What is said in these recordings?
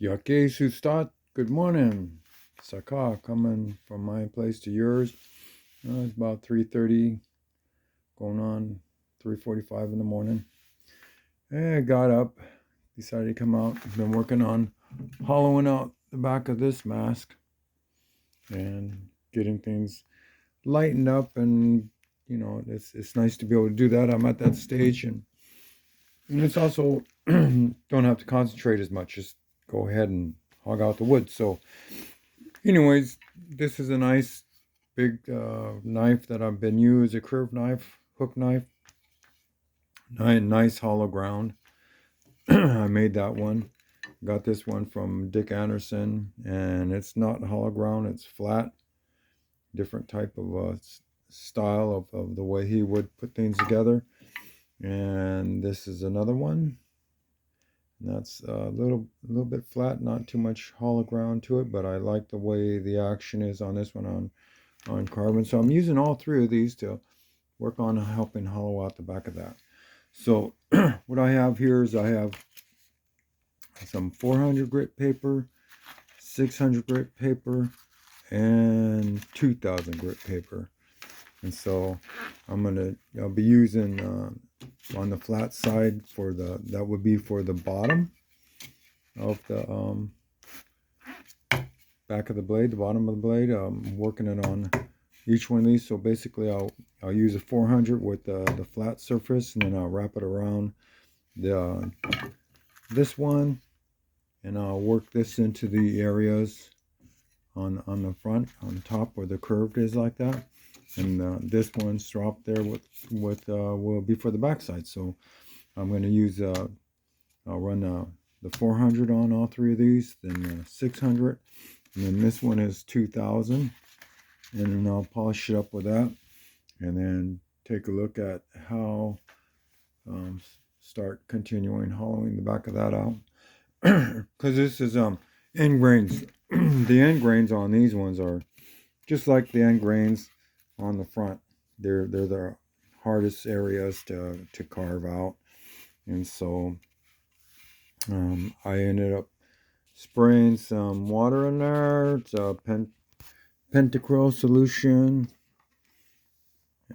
Yake Sustat, good morning. Saka, coming from my place to yours. It's about 3:30, going on 3:45 in the morning. I got up, decided to come out. I've been working on hollowing out the back of this mask and getting things lightened up, and it's nice to be able to do that. I'm at that stage, and it's also don't have to concentrate as much. Just go ahead and hog out the wood. So anyways, this is a nice big knife that I've been using, a curved knife, hook knife, nice hollow ground. I made that one. Got this one from Dick Anderson, and it's not hollow ground, it's flat. Different type of style of the way he would put things together. And this is another one. And that's a little bit flat, not too much hollow ground to it, but I like the way the action is on this one on carbon. So I'm using all three of these to work on helping hollow out the back of that. So what I have here is I have some 400 grit paper, 600 grit paper, and 2000 grit paper. And so I'll be using on the flat side that would be for the bottom of the back of the blade, the bottom of the blade. I'm working it on each one of these. So basically I'll use a 400 with the flat surface, and then I'll wrap it around this one, and I'll work this into the areas on the front, on the top where the curved is like that. And this one's dropped there with will be for the back side. So I'm going to use I'll run the 400 on all three of these, then 600, and then this one is 2000, and then I'll polish it up with that, and then take a look at how start continuing hollowing the back of that out, because this is end grains. The end grains on these ones are just like the end grains on the front. They're the hardest areas to carve out. And so I ended up spraying some water in there. It's a pentacryl solution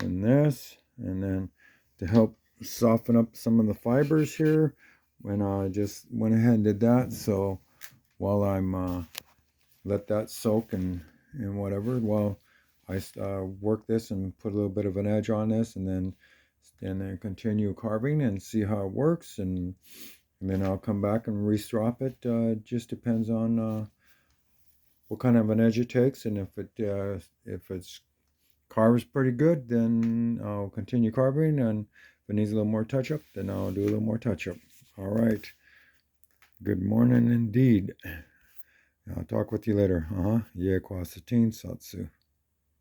and this, and then to help soften up some of the fibers here, when I just went ahead and did that. So while I'm let that soak and whatever, while I work this and put a little bit of an edge on this, and then continue carving and see how it works, and then I'll come back and restrop it. Just depends on what kind of an edge it takes, and if it's carves pretty good, then I'll continue carving, and if it needs a little more touch up, then I'll do a little more touch up. All right. Good morning indeed. I'll talk with you later. Ye kwa satin satsu.